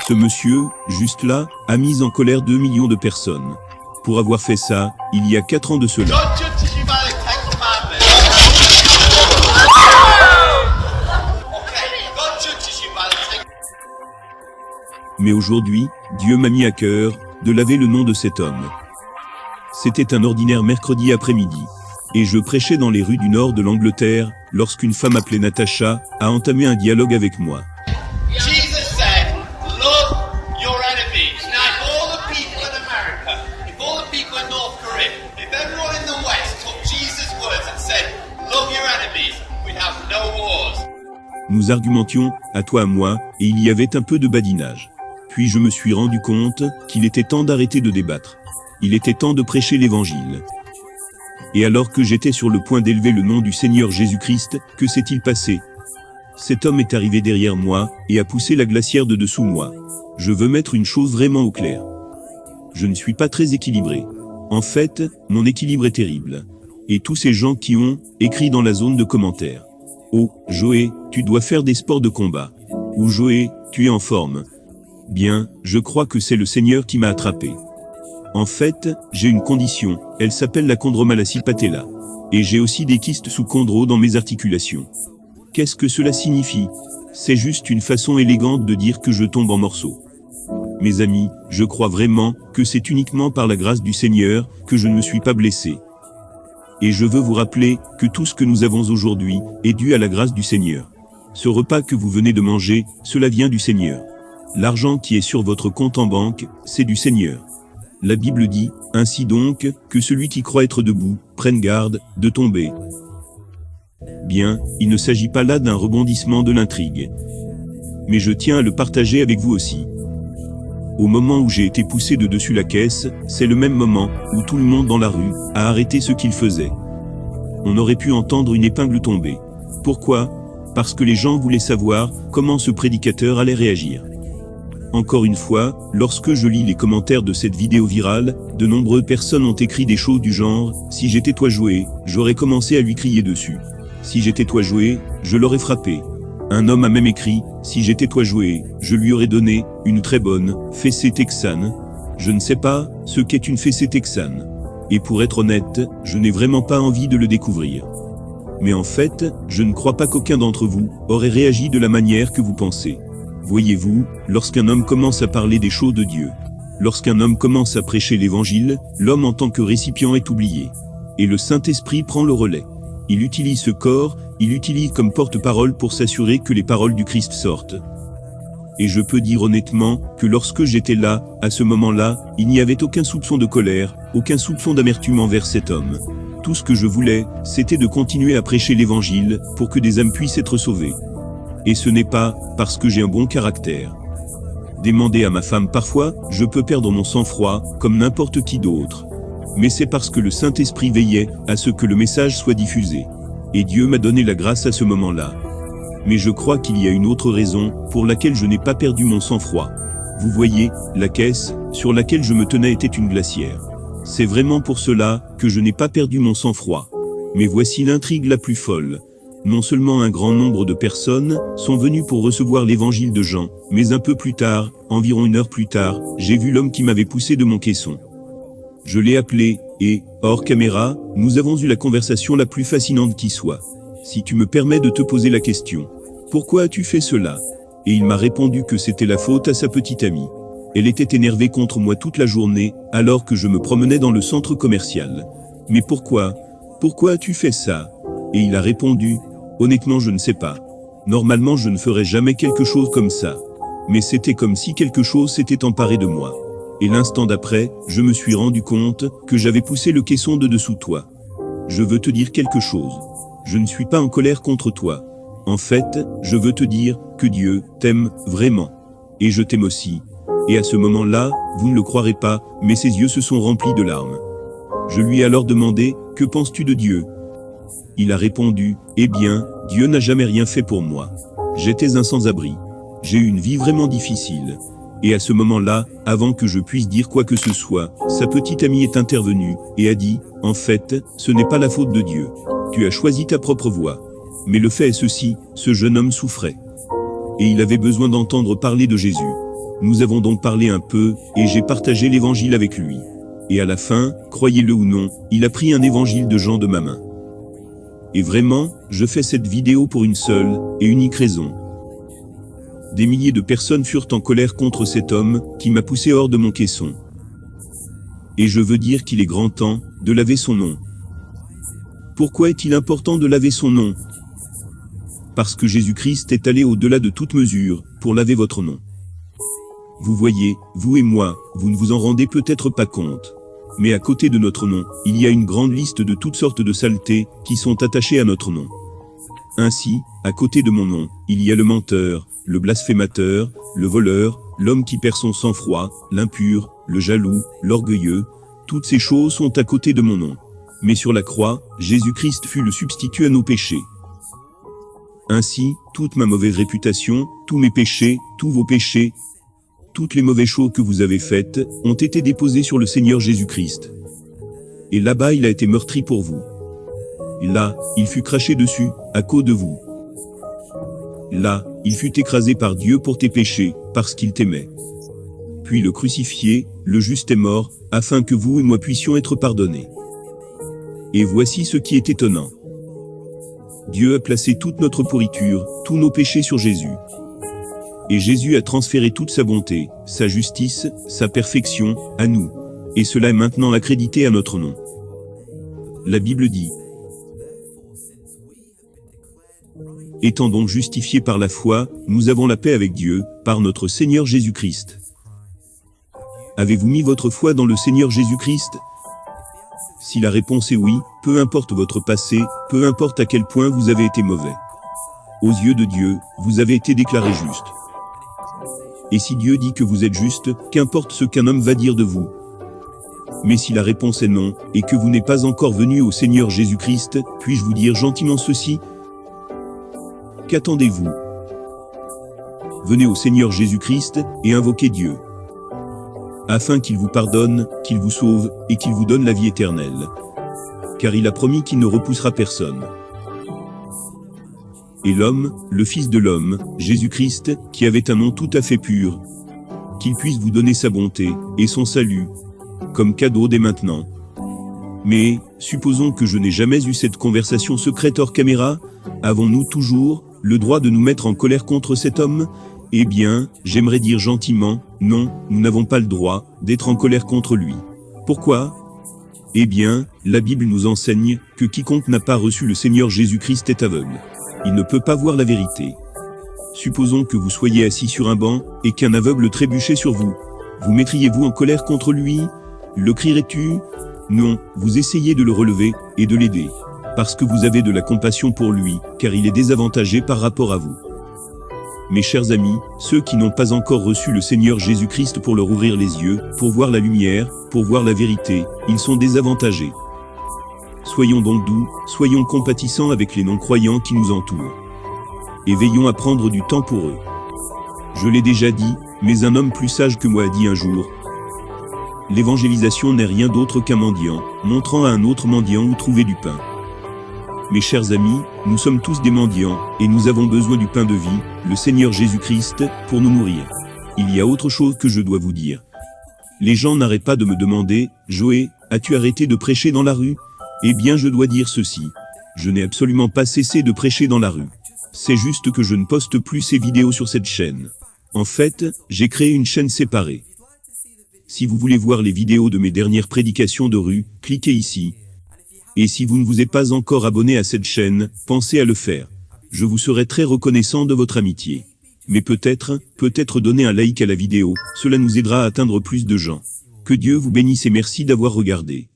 Ce monsieur, juste là, a mis en colère 2 millions de personnes. Pour avoir fait ça, il y a 4 ans de cela. Mais aujourd'hui, Dieu m'a mis à cœur de laver le nom de cet homme. C'était un ordinaire mercredi après-midi. Et je prêchais dans les rues du nord de l'Angleterre, lorsqu'une femme appelée Natacha a entamé un dialogue avec moi. Jesus said, love your enemies. Now, if all the people in America, if all the people in North Korea, if everyone in the West took Jesus' words and said, love your enemies, we'd have no wars. Nous argumentions, à toi à moi, et il y avait un peu de badinage. Puis je me suis rendu compte qu'il était temps d'arrêter de débattre. Il était temps de prêcher l'évangile. Et alors que j'étais sur le point d'élever le nom du Seigneur Jésus-Christ, que s'est-il passé? Cet homme est arrivé derrière moi et a poussé la glacière de dessous moi. Je veux mettre une chose vraiment au clair. Je ne suis pas très équilibré. En fait, mon équilibre est terrible. Et tous ces gens qui ont écrit dans la zone de commentaires. Oh, Joé, tu dois faire des sports de combat. Ou Joé, tu es en forme. Bien, je crois que c'est le Seigneur qui m'a attrapé. En fait, j'ai une condition, elle s'appelle la chondromalacie patella. Et j'ai aussi des kystes sous-chondro dans mes articulations. Qu'est-ce que cela signifie? C'est juste une façon élégante de dire que je tombe en morceaux. Mes amis, je crois vraiment que c'est uniquement par la grâce du Seigneur que je ne me suis pas blessé. Et je veux vous rappeler que tout ce que nous avons aujourd'hui est dû à la grâce du Seigneur. Ce repas que vous venez de manger, cela vient du Seigneur. L'argent qui est sur votre compte en banque, c'est du Seigneur. La Bible dit, ainsi donc, que celui qui croit être debout, prenne garde de tomber. Bien, il ne s'agit pas là d'un rebondissement de l'intrigue. Mais je tiens à le partager avec vous aussi. Au moment où j'ai été poussé de dessus la caisse, c'est le même moment où tout le monde dans la rue a arrêté ce qu'il faisait. On aurait pu entendre une épingle tomber. Pourquoi? Parce que les gens voulaient savoir comment ce prédicateur allait réagir. Encore une fois, lorsque je lis les commentaires de cette vidéo virale, de nombreuses personnes ont écrit des choses du genre « Si j'étais toi Joé, j'aurais commencé à lui crier dessus. Si j'étais toi Joé, je l'aurais frappé. » Un homme a même écrit « Si j'étais toi Joé, je lui aurais donné une très bonne fessée texane. » Je ne sais pas ce qu'est une fessée texane. Et pour être honnête, je n'ai vraiment pas envie de le découvrir. Mais en fait, je ne crois pas qu'aucun d'entre vous aurait réagi de la manière que vous pensez. Voyez-vous, lorsqu'un homme commence à parler des choses de Dieu, lorsqu'un homme commence à prêcher l'évangile, l'homme en tant que récipient est oublié. Et le Saint-Esprit prend le relais. Il utilise ce corps, il utilise comme porte-parole pour s'assurer que les paroles du Christ sortent. Et je peux dire honnêtement que lorsque j'étais là, à ce moment-là, il n'y avait aucun soupçon de colère, aucun soupçon d'amertume envers cet homme. Tout ce que je voulais, c'était de continuer à prêcher l'évangile pour que des âmes puissent être sauvées. Et ce n'est pas parce que j'ai un bon caractère. Demandez à ma femme parfois, je peux perdre mon sang-froid, comme n'importe qui d'autre. Mais c'est parce que le Saint-Esprit veillait à ce que le message soit diffusé. Et Dieu m'a donné la grâce à ce moment-là. Mais je crois qu'il y a une autre raison pour laquelle je n'ai pas perdu mon sang-froid. Vous voyez, la caisse sur laquelle je me tenais était une glacière. C'est vraiment pour cela que je n'ai pas perdu mon sang-froid. Mais voici l'intrigue la plus folle. Non seulement un grand nombre de personnes sont venues pour recevoir l'évangile de Jean, mais un peu plus tard, environ 1 heure plus tard, j'ai vu l'homme qui m'avait poussé de mon caisson. Je l'ai appelé, et, hors caméra, nous avons eu la conversation la plus fascinante qui soit. Si tu me permets de te poser la question, pourquoi as-tu fait cela? Et il m'a répondu que c'était la faute à sa petite amie. Elle était énervée contre moi toute la journée, alors que je me promenais dans le centre commercial. Mais pourquoi? Pourquoi as-tu fait ça? Et il a répondu, honnêtement je ne sais pas. Normalement je ne ferais jamais quelque chose comme ça. Mais c'était comme si quelque chose s'était emparé de moi. Et l'instant d'après, je me suis rendu compte que j'avais poussé le caisson de dessous toi. Je veux te dire quelque chose. Je ne suis pas en colère contre toi. En fait, je veux te dire que Dieu t'aime vraiment. Et je t'aime aussi. Et à ce moment-là, vous ne le croirez pas, mais ses yeux se sont remplis de larmes. Je lui ai alors demandé, que penses-tu de Dieu? Il a répondu, eh bien, Dieu n'a jamais rien fait pour moi. J'étais un sans-abri. J'ai eu une vie vraiment difficile. Et à ce moment-là, avant que je puisse dire quoi que ce soit, sa petite amie est intervenue et a dit, en fait, ce n'est pas la faute de Dieu. Tu as choisi ta propre voie. Mais le fait est ceci, ce jeune homme souffrait. Et il avait besoin d'entendre parler de Jésus. nous avons donc parlé un peu, et j'ai partagé l'évangile avec lui. Et à la fin, croyez-le ou non, il a pris un évangile de Jean de ma main. Et vraiment, je fais cette vidéo pour une seule et unique raison. Des milliers de personnes furent en colère contre cet homme qui m'a poussé hors de mon caisson. Et je veux dire qu'il est grand temps de laver son nom. Pourquoi est-il important de laver son nom? Parce que Jésus-Christ est allé au-delà de toute mesure pour laver votre nom. Vous voyez, vous et moi, vous ne vous en rendez peut-être pas compte. Mais à côté de notre nom, il y a une grande liste de toutes sortes de saletés qui sont attachées à notre nom. Ainsi, à côté de mon nom, il y a le menteur, le blasphémateur, le voleur, l'homme qui perd son sang-froid, l'impur, le jaloux, l'orgueilleux. Toutes ces choses sont à côté de mon nom. Mais sur la croix, Jésus-Christ fut le substitut à nos péchés. Ainsi, toute ma mauvaise réputation, tous mes péchés, tous vos péchés, toutes les mauvaises choses que vous avez faites, ont été déposées sur le Seigneur Jésus-Christ. Et là-bas il a été meurtri pour vous. Et là, il fut craché dessus, à cause de vous. Là, il fut écrasé par Dieu pour tes péchés, parce qu'il t'aimait. Puis le crucifié, le juste est mort, afin que vous et moi puissions être pardonnés. Et voici ce qui est étonnant. Dieu a placé toute notre pourriture, tous nos péchés sur Jésus. Et Jésus a transféré toute sa bonté, sa justice, sa perfection, à nous. Et cela est maintenant accrédité à notre nom. La Bible dit: étant donc justifiés par la foi, nous avons la paix avec Dieu, par notre Seigneur Jésus-Christ. Avez-vous mis votre foi dans le Seigneur Jésus-Christ? Si la réponse est oui, peu importe votre passé, peu importe à quel point vous avez été mauvais. Aux yeux de Dieu, vous avez été déclaré juste. Et si Dieu dit que vous êtes juste, qu'importe ce qu'un homme va dire de vous. Mais si la réponse est non, et que vous n'êtes pas encore venu au Seigneur Jésus-Christ, puis-je vous dire gentiment ceci? Qu'attendez-vous? Venez au Seigneur Jésus-Christ, et invoquez Dieu. Afin qu'il vous pardonne, qu'il vous sauve, et qu'il vous donne la vie éternelle. Car il a promis qu'il ne repoussera personne. Et l'homme, le Fils de l'homme, Jésus-Christ, qui avait un nom tout à fait pur, qu'il puisse vous donner sa bonté, et son salut, comme cadeau dès maintenant. Mais, supposons que je n'ai jamais eu cette conversation secrète hors caméra, avons-nous toujours le droit de nous mettre en colère contre cet homme? Eh bien, j'aimerais dire gentiment, non, nous n'avons pas le droit d'être en colère contre lui. Pourquoi? Eh bien, la Bible nous enseigne que quiconque n'a pas reçu le Seigneur Jésus-Christ est aveugle. Il ne peut pas voir la vérité. Supposons que vous soyez assis sur un banc, et qu'un aveugle trébuchait sur vous. Vous mettriez-vous en colère contre lui? Le crierais-tu? Non, vous essayez de le relever, et de l'aider. Parce que vous avez de la compassion pour lui, car il est désavantagé par rapport à vous. Mes chers amis, ceux qui n'ont pas encore reçu le Seigneur Jésus-Christ pour leur ouvrir les yeux, pour voir la lumière, pour voir la vérité, ils sont désavantagés. Soyons donc doux, soyons compatissants avec les non-croyants qui nous entourent. Et veillons à prendre du temps pour eux. Je l'ai déjà dit, mais un homme plus sage que moi a dit un jour: l'évangélisation n'est rien d'autre qu'un mendiant, montrant à un autre mendiant où trouver du pain. Mes chers amis, nous sommes tous des mendiants, et nous avons besoin du pain de vie, le Seigneur Jésus-Christ, pour nous nourrir. Il y a autre chose que je dois vous dire. Les gens n'arrêtent pas de me demander: Joé, as-tu arrêté de prêcher dans la rue? Eh bien je dois dire ceci. Je n'ai absolument pas cessé de prêcher dans la rue. C'est juste que je ne poste plus ces vidéos sur cette chaîne. En fait, j'ai créé une chaîne séparée. Si vous voulez voir les vidéos de mes dernières prédications de rue, cliquez ici. Et si vous ne vous êtes pas encore abonné à cette chaîne, pensez à le faire. Je vous serai très reconnaissant de votre amitié. Mais peut-être donner un like à la vidéo, cela nous aidera à atteindre plus de gens. Que Dieu vous bénisse et merci d'avoir regardé.